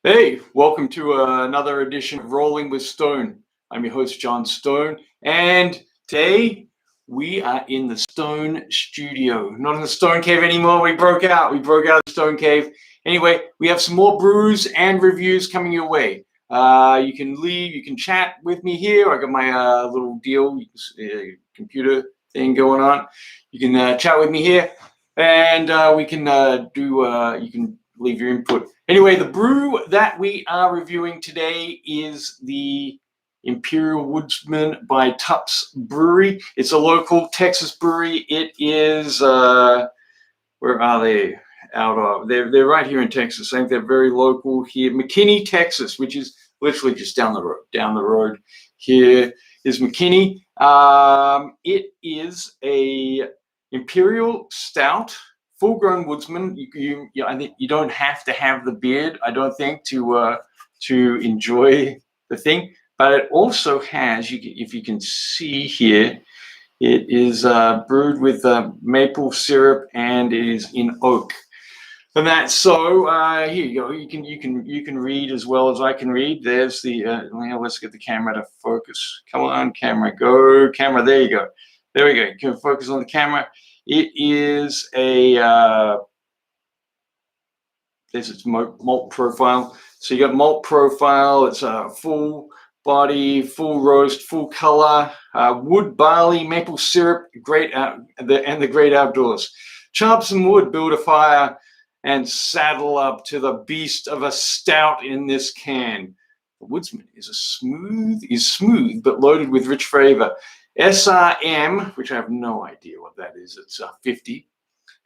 Hey, welcome to another edition of Rolling with Stone. I'm your host, John Stone, and today we are in the Stone Studio. Not in the Stone Cave anymore. We broke out. The Stone Cave. Anyway, we have some more brews and reviews coming your way. You can chat with me here. I got my little deal, computer thing going on. You can chat with me here, and we can you can leave your input. Anyway, the brew that we are reviewing today is the Imperial Woodsman by TUPPS Brewery. It's a local Texas brewery. It is, where are they out of? They're right here in Texas. I think they're very local here. McKinney, Texas, which is literally just down the road. Down the road here is McKinney. It is a Imperial Stout. Full-grown Woodsman. I think you don't have to have the beard, I don't think, to enjoy the thing. But it also has, if you can see here, it is brewed with maple syrup and it is in oak. And that's so. Here you go. You can read as well as I can read. There's the. Let's get the camera to focus. Come on, camera, go, camera. There you go. There we go. You can focus on the camera. It is a, there's its malt profile. So you got malt profile. It's a full body, full roast, full color, wood, barley, maple syrup, and the great outdoors. Chop some wood, build a fire, and saddle up to the beast of a stout in this can. The Woodsman is smooth, but loaded with rich flavor. SRM, which I have no idea what that is, it's 50.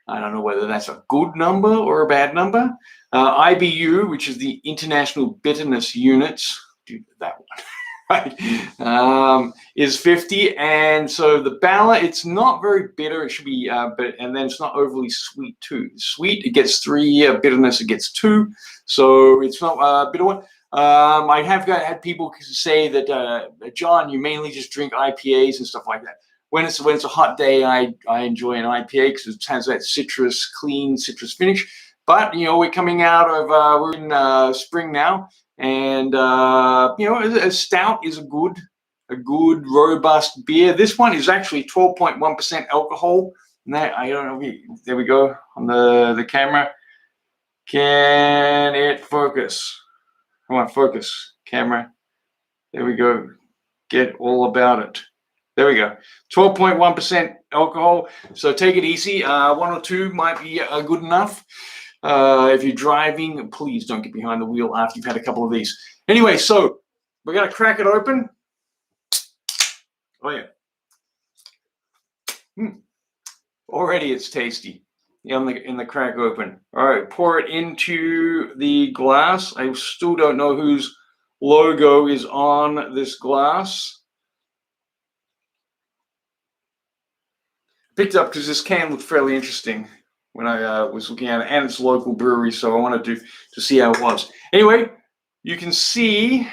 I don't know whether that's a good number or a bad number. IBU, which is the International Bitterness Units, that one, right, is 50. And so the Ballot, it's not very bitter. It should be, and then it's not overly sweet too. Sweet, it gets 3. Bitterness, it gets 2. So it's not a bitter one. I have had people say that, John, you mainly just drink IPAs and stuff like that. When it's a hot day, I enjoy an IPA because it has that clean citrus finish. But we're coming out of we're in spring now, and a stout is a good robust beer. This one is actually 12.1% alcohol. And that, I don't know. There we go on the camera. Can it focus? Come on, focus, camera. There we go. Get all about it. There we go. 12.1% alcohol. So take it easy. 1 or 2 might be good enough. If you're driving, please don't get behind the wheel after you've had a couple of these. Anyway, so we're going to crack it open. Oh, yeah. Already it's tasty. In the crack open. All right, pour it into the glass. I still don't know whose logo is on this glass. Picked up because this can looked fairly interesting when I was looking at it, and it's a local brewery, so I wanted to see how it was. Anyway, you can see.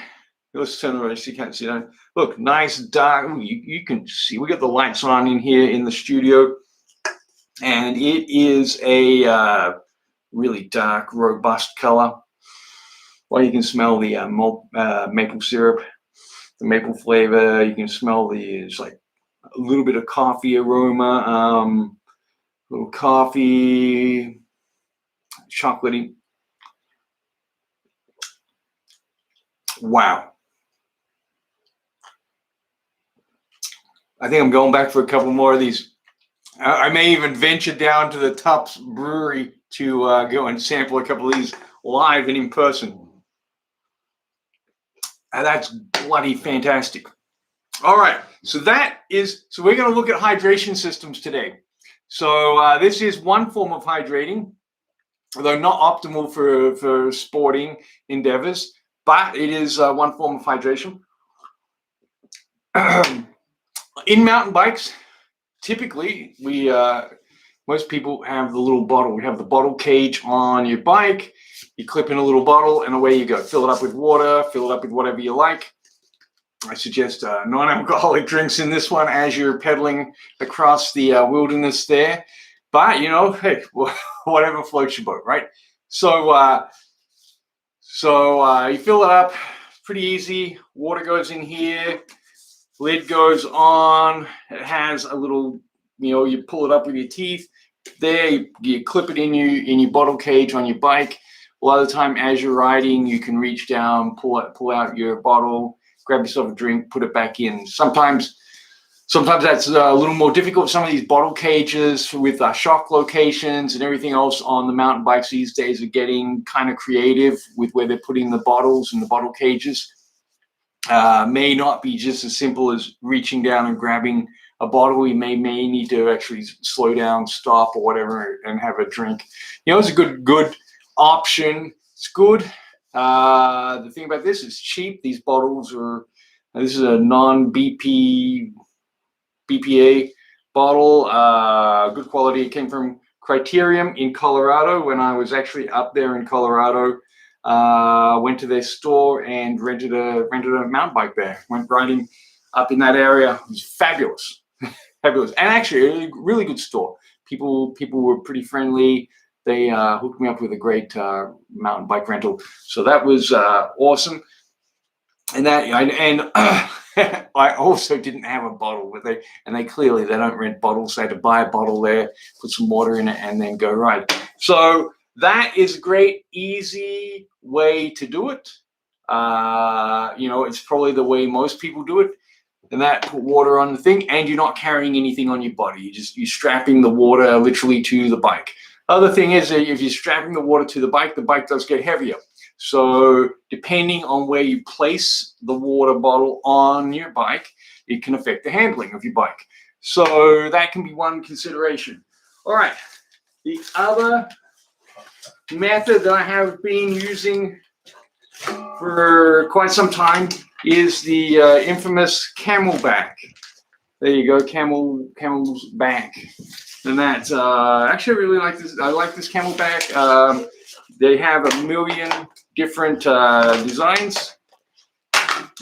Let's turn around so you can't see that. Look, nice dark. You can see. We got the lights on in here in the studio. And it is a really dark, robust color. Well, you can smell the maple syrup, the maple flavor. You can smell it's like a little bit of coffee aroma, little coffee, chocolatey. Wow. I think I'm going back for a couple more of these. I may even venture down to the TUPPS Brewery to go and sample a couple of these live and in person. And that's bloody fantastic. All right, so we're going to look at hydration systems today. So this is one form of hydrating, although not optimal for sporting endeavors, but it is one form of hydration. In mountain bikes, typically, most people have the little bottle. We have the bottle cage on your bike. You clip in a little bottle, and away you go. Fill it up with water. Fill it up with whatever you like. I suggest non-alcoholic drinks in this one as you're pedaling across the wilderness there. But hey, whatever floats your boat, right? So So you fill it up, pretty easy. Water goes in here, lid goes on. It has a little, you pull it up with your teeth. There, you clip it in your bottle cage on your bike. A lot of the time, as you're riding, you can reach down, pull out your bottle, grab yourself a drink, put it back in. Sometimes that's a little more difficult. Some of these bottle cages with shock locations and everything else on the mountain bikes these days are getting kind of creative with where they're putting the bottles in the bottle cages. May not be just as simple as reaching down and grabbing a bottle. You may need to actually slow down, stop, or whatever, and have a drink. It's a good option. It's good. The thing about this is cheap. These bottles this is a BPA bottle, good quality. It came from Criterium in Colorado. When I was actually up there in Colorado, went to their store and rented a mountain bike there. Went riding up in that area. It was fabulous, fabulous, and actually a really good store. People were pretty friendly. They hooked me up with a great mountain bike rental, so that was awesome. And I also didn't have a bottle with it, and they don't rent bottles. So I had to buy a bottle there, put some water in it, and then go ride. So that is a great, easy way to do it. It's probably the way most people do it. And that, put water on the thing, and you're not carrying anything on your body. You're strapping the water literally to the bike. Other thing is, if you're strapping the water to the bike does get heavier. So depending on where you place the water bottle on your bike, it can affect the handling of your bike. So that can be one consideration. All right. The other method that I have been using for quite some time is the infamous Camelback. There you go, Camel's back. And that's actually I really like this. I like this Camelback. They have a million different designs.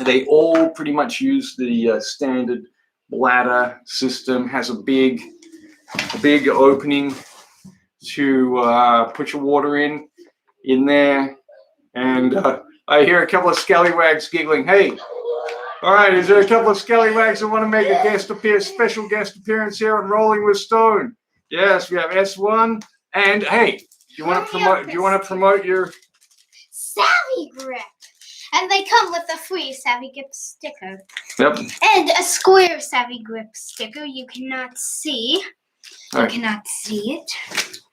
They all pretty much use the standard bladder system. Has a big opening to put your water in there. And I hear a couple of scallywags giggling. Hey, all right, is there a couple of scallywags that want to make a special guest appearance here on Rolling with Stone? Yes, we have S1. And hey, do you want to promote your Savvy Grip? And they come with a free Savvy Grip sticker. Yep. And a square Savvy Grip sticker you cannot see. All right. You cannot see it.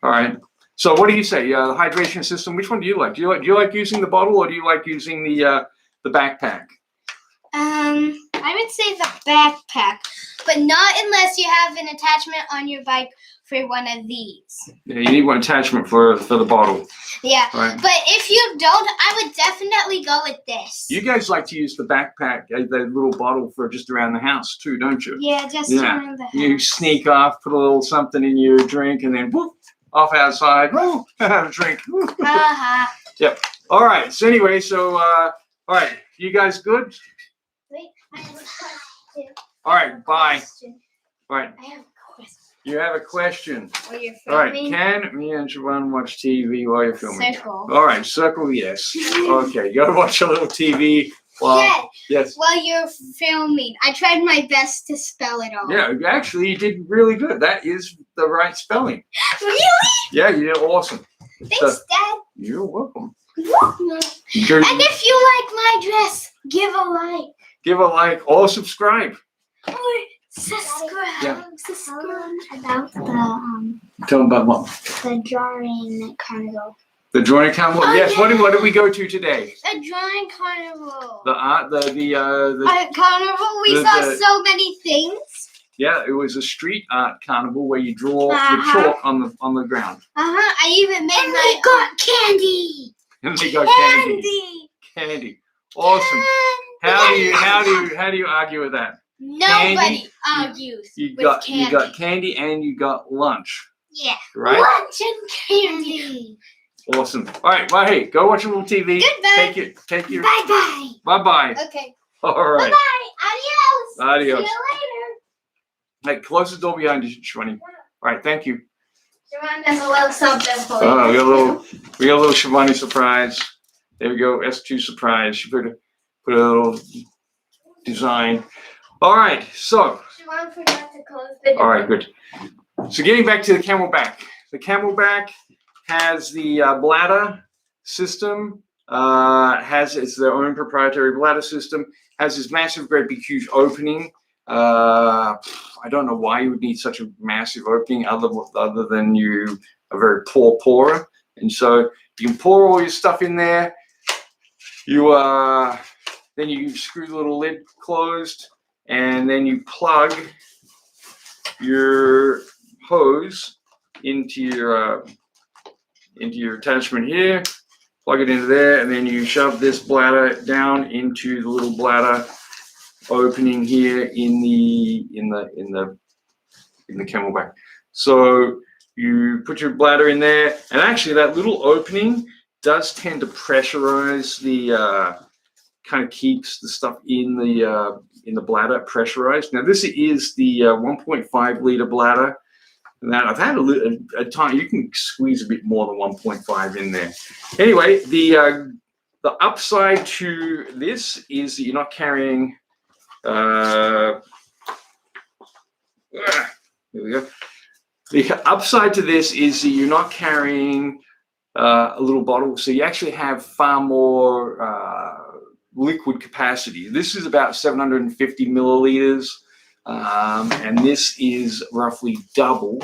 All right. So what do you say? The hydration system. Which one do you like? Do you like using the bottle, or do you like using the backpack? I would say the backpack, but not unless you have an attachment on your bike for one of these. Yeah, you need one attachment for the bottle. Yeah, right. But if you don't, I would definitely go with this. You guys like to use the backpack, the little bottle for just around the house too, don't you? Yeah, just around the house. You sneak off, put a little something in your drink, and then whoop, off outside. Woo, have a drink. Yep. All right. So anyway, all right, you guys good? Wait, I have a question. All right, bye. All right. I have a question. You have a question. While you're All right, filming? can me and Siobhan watch TV while you're filming? Circle. All right, circle, yes. Okay, go watch a little TV while... Yes. While you're filming. I tried my best to spell it all. Yeah, actually, you did really good. That is the right spelling. Really? Yeah, you did awesome. Thanks, Dad. You're welcome. And if you like my dress, give a like. Give a like or subscribe. Or subscribe. Yeah. Subscribe. About Tell them about what? the drawing carnival. The drawing carnival. Oh, Yes. yeah. What did we go to today? A drawing carnival. The art. The Carnival. We saw so many things. Yeah, it was a street art carnival where you draw the chalk on the ground. I even made we got candy. And they got candy. Candy. Awesome. How do you argue with that? Nobody argues with candy. You got candy and you got lunch. Yeah. Right? Lunch and candy. Awesome. All right. Well, hey, go watch a little TV. Goodbye. Take your. Bye-bye. Bye-bye. Okay. All right. Bye-bye. Adios. Adios. See you later. Hey, close the door behind you, Shwani. All right. Thank you. Siobhan has a little something for you. Oh, we got a little Shivani surprise. There we go. S2 surprise. You put a little design. All right. So. Siobhan forgot to close the door. All right. Good. So getting back to the Camelback. The Camelback has the bladder system. It's their own proprietary bladder system. Has this massive, great big, huge opening. I don't know why you would need such a massive opening other than you are a very poor pourer. And so you can pour all your stuff in there. Then you screw the little lid closed, and then you plug your hose into your attachment here. Plug it into there, and then you shove this bladder down into the little bladder opening here in the Camelback. So you put your bladder in there, and actually that little opening does tend to pressurize the kind of keeps the stuff in the bladder pressurized. Now this is the 1.5 liter bladder, and that I've had a time. You can squeeze a bit more than 1.5 in there. Anyway, the upside to this is that you're not carrying. Here we go. The upside to this is that you're not carrying a little bottle, so you actually have far more liquid capacity. This is about 750 milliliters, and this is roughly double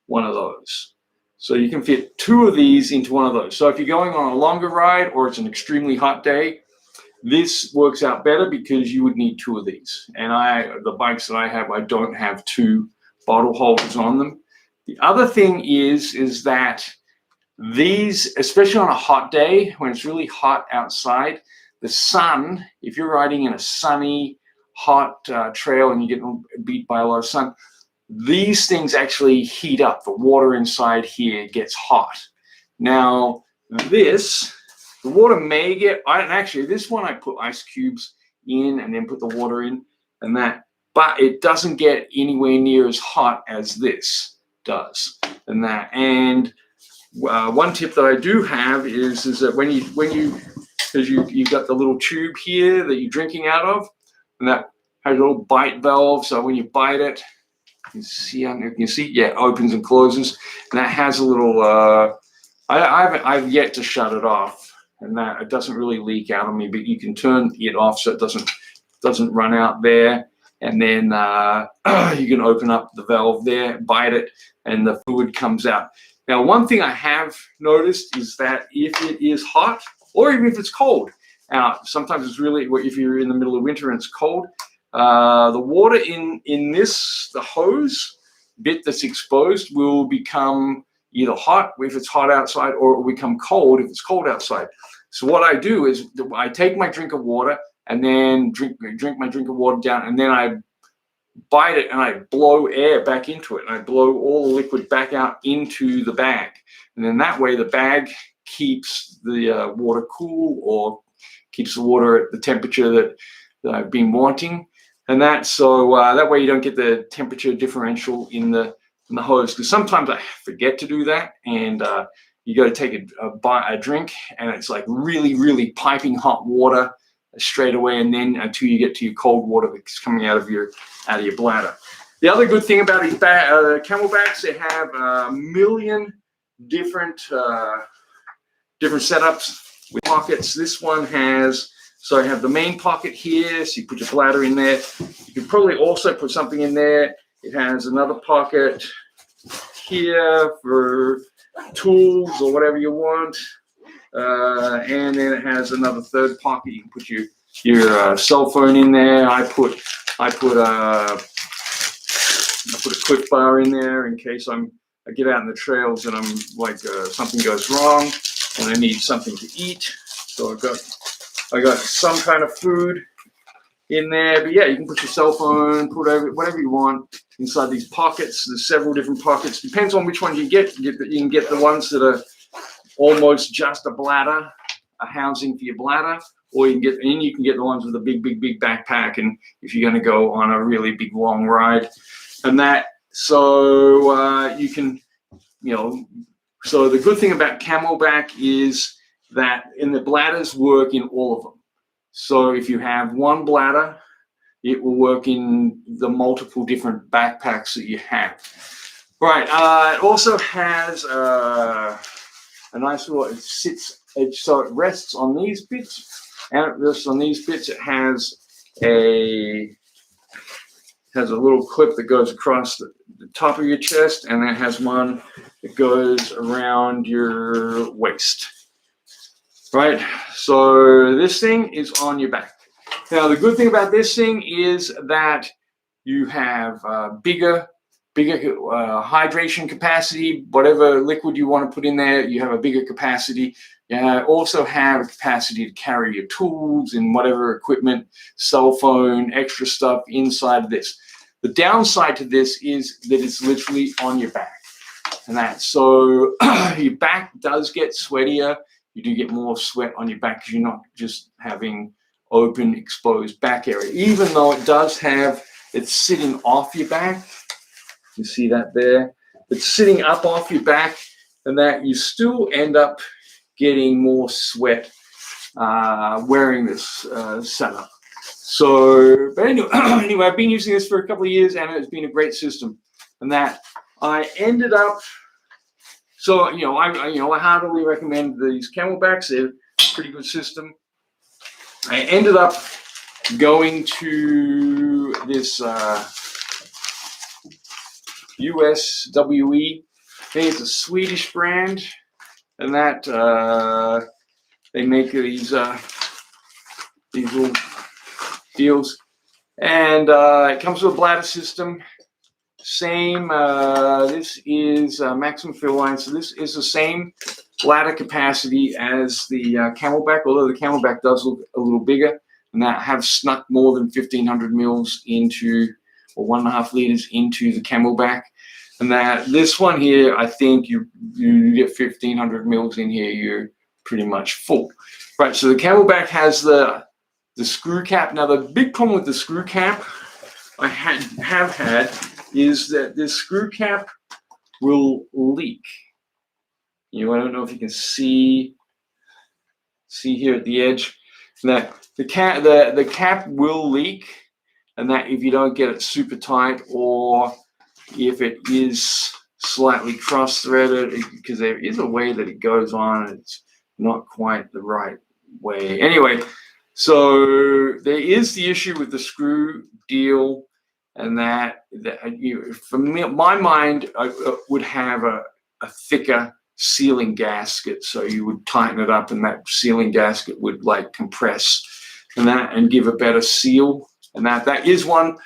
one of those. So you can fit 2 of these into one of those. So if you're going on a longer ride or it's an extremely hot day, this works out better because you would need 2 of these. And the bikes that I have, I don't have 2 bottle holders on them. The other thing is that these, especially on a hot day when it's really hot outside, the sun, if you're riding in a sunny, hot trail and you get beat by a lot of sun, these things actually heat up. The water inside here gets hot. Now, the water may get, and actually this one I put ice cubes in and then put the water in and that, but it doesn't get anywhere near as hot as this does and that. And one tip that I do have is that when you've got the little tube here that you're drinking out of, and that has a little bite valve. So when you bite it, you can see, yeah, it opens and closes. And that has a little. I've yet to shut it off, and that it doesn't really leak out on me. But you can turn it off so it doesn't run out there. And then you can open up the valve there, bite it, and the fluid comes out. Now, one thing I have noticed is that if it is hot, or even if it's cold, now sometimes it's really, if you're in the middle of winter and it's cold, the water in the hose bit that's exposed will become either hot if it's hot outside, or it will become cold if it's cold outside. So what I do is I take my drink of water and then drink my drink of water down, and then I bite it and I blow air back into it, and I blow all the liquid back out into the bag, and then that way the bag keeps the water cool, or keeps the water at the temperature that I've been wanting, and that way you don't get the temperature differential in the hose, because sometimes I forget to do that, and you got to take a drink and it's like really, really piping hot water straight away, and then until you get to your cold water that's coming out of your bladder. The other good thing about these Camelbacks, they have a million different setups with pockets. This one has, so I have the main pocket here, so you put your bladder in there. You can probably also put something in there. It has another pocket here for tools or whatever you want. And then it has another third pocket. You can put your cell phone in there. I put a quick bar in there in case I get out in the trails and I'm like something goes wrong and I need something to eat. So I got some kind of food in there. But yeah, you can put your cell phone, put whatever you want inside these pockets. There's several different pockets. Depends on which one you get. You can get the ones that are almost just a bladder, a housing for your bladder, or you can get the ones with a big backpack, and if you're going to go on a really big long ride, and that. So you can, so the good thing about Camelback is and the bladders work in all of them. So if you have one bladder, it will work in the multiple different backpacks that you have. Right. It also has a nice little, so it rests on these bits, and it rests on these bits. It has a little clip that goes across the top of your chest, and then it has one that goes around your waist. Right. So this thing is on your back. Now, the good thing about this thing is that you have bigger hydration capacity. Whatever liquid you want to put in there, you have a bigger capacity. You also have a capacity to carry your tools and whatever equipment, cell phone, extra stuff inside of this. The downside to this is that it's literally on your back, and that so your back does get sweatier. You do get more sweat on your back because you're not just having open, exposed back area. Even though it does have, it's sitting off your back. You see that there? It's sitting up off your back, and that you still end up getting more sweat wearing this setup. So, but anyway, I've been using this for a couple of years, and it's been a great system. And that I ended up, so I heartily recommend these Camelbacks. They're a pretty good system. I ended up going to this USWE. I think it's a Swedish brand, and that they make these little deals, and it comes with a bladder system. Same. This is maximum fill line, so this is the same bladder capacity as the Camelback, although the Camelback does look a little bigger, and that have snuck more than 1,500 mils into, or 1.5 liters into the Camelback. And that this one here, I think you get 1,500 mils in here, you're pretty much full. Right, so the Camelback has the screw cap. Now the big problem with the screw cap I have had is that this screw cap will leak. I don't know if you can see here at the edge that the cap will leak, and that if you don't get it super tight, or if it is slightly cross-threaded, because there is a way that it goes on, it's not quite the right way. Anyway, so there is the issue with the screw deal, and that from my mind, I would have a thicker sealing gasket, so you would tighten it up, and that sealing gasket would like compress and give a better seal. And that is one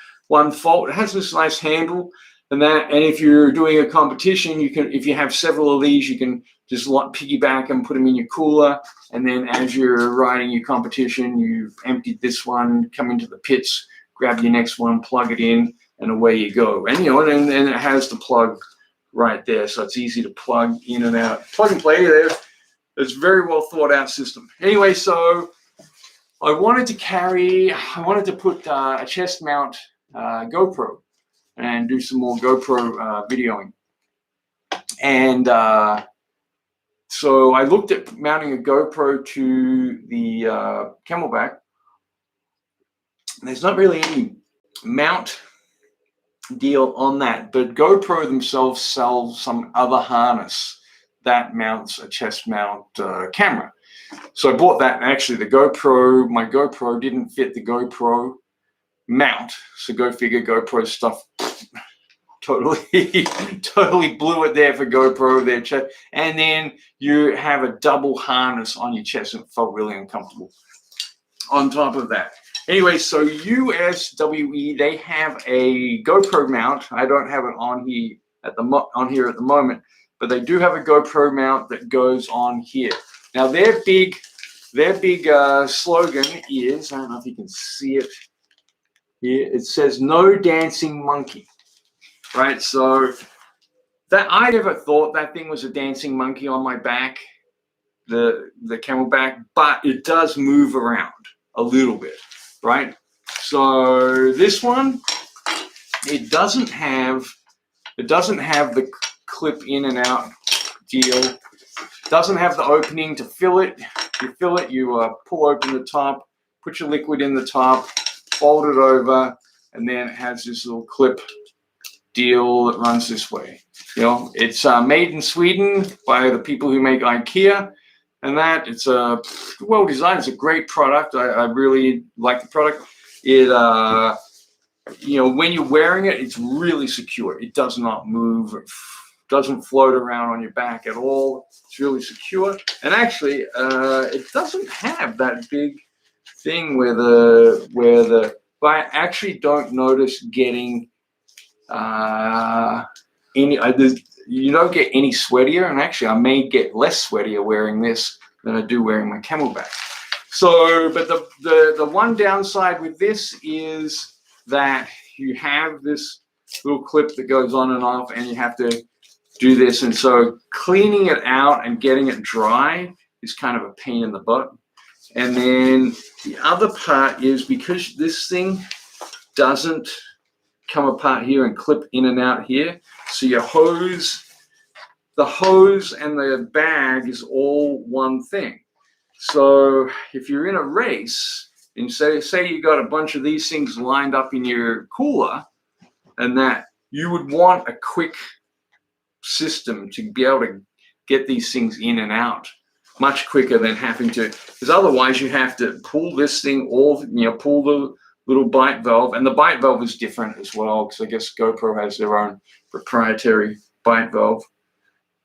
fault. It has this nice handle, and if you're doing a competition, you can, if you have several of these, you can just piggyback and put them in your cooler, and then as you're riding your competition, you've emptied this one, come into the pits, grab your next one, plug it in, and away you go. And and it has the plug right there, so it's easy to plug in and out, plug and play there. It's a very well thought out system. Anyway, so I wanted to put a chest mount GoPro and do some more GoPro videoing. And so I looked at mounting a GoPro to the Camelback. There's not really any mount deal on that, but GoPro themselves sell some other harness that mounts a chest mount camera. So I bought that, and actually my GoPro didn't fit the GoPro mount. So go figure, GoPro stuff totally blew it there for GoPro, their chest. And then you have a double harness on your chest, and it felt really uncomfortable on top of that. Anyway, so USWE, they have a GoPro mount. I don't have it on here at the moment, but they do have a GoPro mount that goes on here. Now their big slogan is, I don't know if you can see it here, it says "No Dancing Monkey." Right, so that I never thought that thing was a dancing monkey on my back, the Camelback, but it does move around a little bit, right? So this one, it doesn't have the clip in and out deal. Doesn't have the opening to fill it. You fill it, you pull open the top, put your liquid in the top, fold it over, and then it has this little clip deal that runs this way. You know, it's made in Sweden by the people who make IKEA, and that it's well designed. It's a great product. I really like the product. It you know, when you're wearing it, it's really secure. It does not move, doesn't float around on your back at all. It's really secure. And actually, it doesn't have that big thing where but I actually don't notice getting any. You don't get any sweatier, and actually, I may get less sweatier wearing this than I do wearing my Camelback. So, but the one downside with this is that you have this little clip that goes on and off, and you have to do this, and so cleaning it out and getting it dry is kind of a pain in the butt. And then the other part is because this thing doesn't come apart here and clip in and out here, so your hose, the hose and the bag is all one thing. So if you're in a race and say you got a bunch of these things lined up in your cooler, and that you would want a quick system to be able to get these things in and out much quicker than having to, because otherwise you have to pull this thing all, you know, pull the little bite valve, and the bite valve is different as well, because I guess GoPro has their own proprietary bite valve.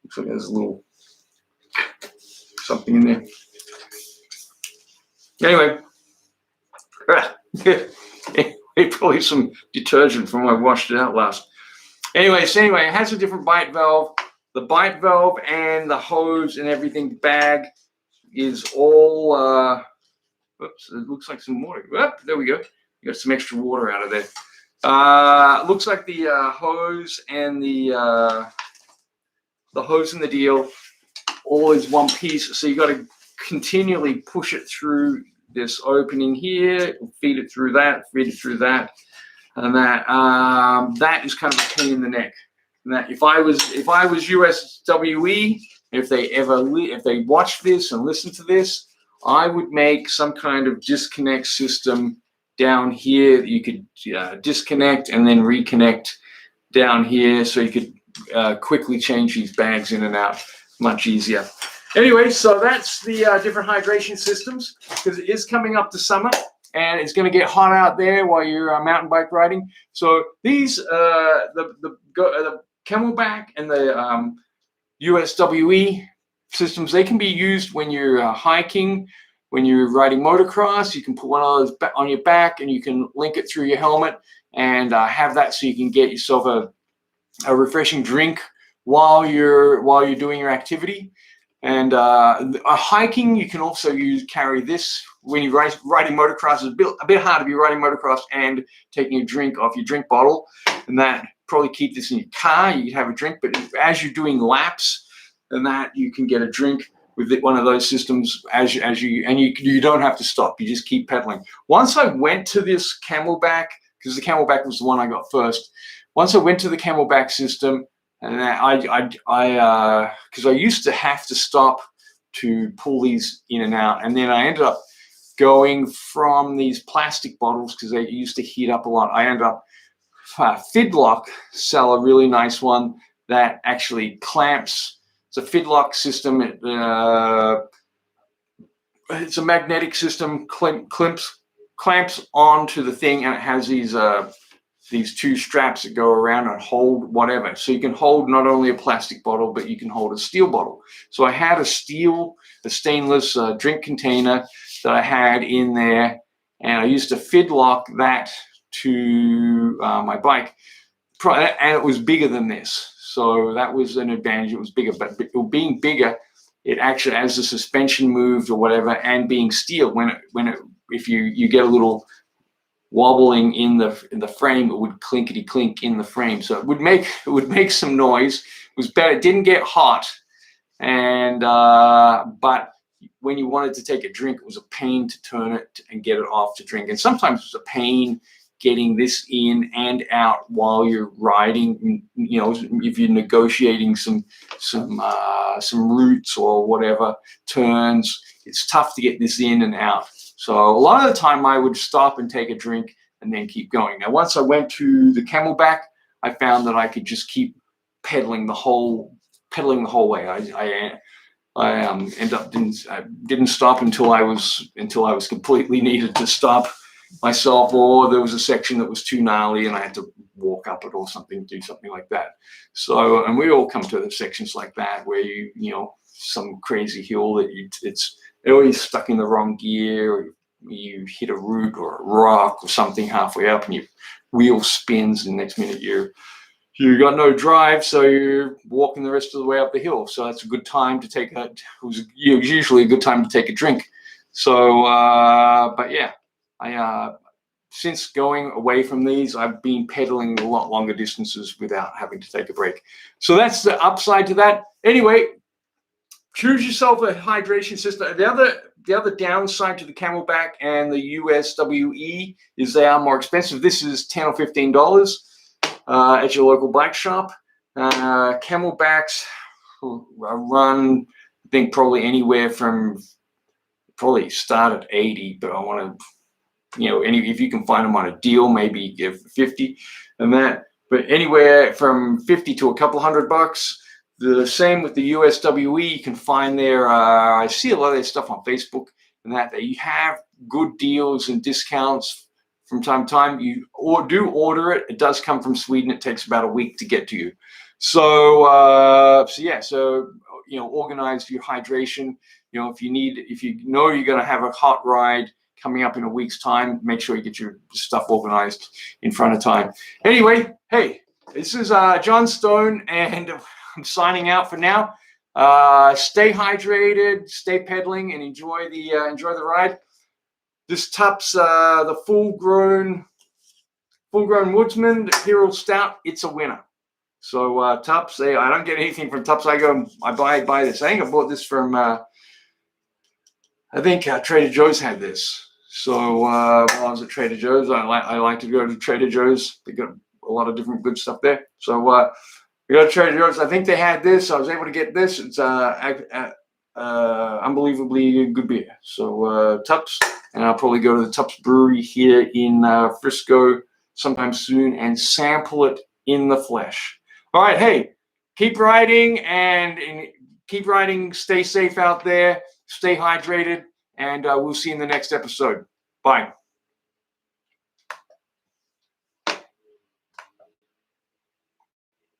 Looks like there's a little something in there. Anyway, probably some detergent from when I washed it out last. Anyway, it has a different bite valve. The bite valve and the hose and everything bag is all, oops, it looks like some water. Oh, there we go. You got some extra water out of there. Looks like the hose and the deal all is one piece. So you got to continually push it through this opening here, feed it through that, and that is kind of a pain in the neck. And that if I was USWE, if they watch this and listen to this, I would make some kind of disconnect system down here that you could disconnect and then reconnect down here, so you could quickly change these bags in and out much easier. Anyway, so that's the different hydration systems, because it is coming up to summer and it's going to get hot out there while you're mountain bike riding. So these, the Camelback and the USWE systems, they can be used when you're hiking, when you're riding motocross. You can put one of those on your back and you can link it through your helmet and have that, so you can get yourself a refreshing drink while you're doing your activity. And hiking, you can also carry this when you're riding motocross. It's a bit hard to be riding motocross and taking a drink off your drink bottle, and that probably keep this in your car. You can have a drink, but as you're doing laps, and that you can get a drink with one of those systems as you don't have to stop. You just keep pedaling. Once I went to this Camelback, because the Camelback was the one I got first. Once I went to the Camelback system, and because I used to have to stop to pull these in and out, and then I ended up going from these plastic bottles, because they used to heat up a lot. I ended up Fidlock sell a really nice one that actually clamps. It's a Fidlock system. It's a magnetic system, clamps onto the thing, and it has these two straps that go around and hold whatever. So you can hold not only a plastic bottle, but you can hold a steel bottle. So I had a stainless drink container that I had in there, and I used to Fidlock that to my bike, and it was bigger than this. So that was an advantage. It was bigger, but being bigger, it actually, as the suspension moved or whatever, and being steel, if you get a little wobbling in the frame, it would clinkety clink in the frame, so it would make some noise. It was better. It didn't get hot, and but when you wanted to take a drink, it was a pain to turn it and get it off to drink, and sometimes it was a pain getting this in and out while you're riding. You know, if you're negotiating some routes or whatever, turns, it's tough to get this in and out. So a lot of the time I would stop and take a drink and then keep going. Now, once I went to the Camelback, I found that I could just keep pedaling the whole way. I didn't stop until I was completely needed to stop myself, or there was a section that was too gnarly and I had to walk up it or something, do something like that. So, and we all come to the sections like that where you know, some crazy hill that it's always stuck in the wrong gear, or you hit a root or a rock or something halfway up and your wheel spins, and the next minute you got no drive, so you're walking the rest of the way up the hill. So that's a good time to take it was usually a good time to take a drink. So, but yeah, since going away from these, I've been pedaling a lot longer distances without having to take a break. So that's the upside to that. Anyway, choose yourself a hydration system. The other downside to the Camelback and the USWE is they are more expensive. This is $10 or $15 at your local bike shop. Camelbacks run, I think, probably anywhere from probably start at 80, but I want to, you know, if you can find them on a deal, maybe give 50 and that. But anywhere from 50 to a couple $100. The same with the USWE. You can find their, I see a lot of their stuff on Facebook and that you have good deals and discounts from time to time. You do order it. It does come from Sweden. It takes about a week to get to you. So, so you know, organize your hydration. You know, if you know you're going to have a hot ride coming up in a week's time, make sure you get your stuff organized in front of time. Anyway, hey, this is John Stone, and I'm signing out for now. Stay hydrated, stay pedaling, and enjoy the ride. This TUPPS, the full-grown Woodsman, the Imperial Stout, it's a winner. So TUPPS, I don't get anything from TUPPS. I buy this. I think I bought this from I think Trader Joe's had this. So while I was at Trader Joe's, I like to go to Trader Joe's. They got a lot of different good stuff there. So we go to Trader Joe's. I think they had this. I was able to get this. It's unbelievably good beer. So TUPPS, and I'll probably go to the TUPPS Brewery here in Frisco sometime soon and sample it in the flesh. All right, hey, keep riding and stay safe out there, stay hydrated, and we'll see you in the next episode. Bye.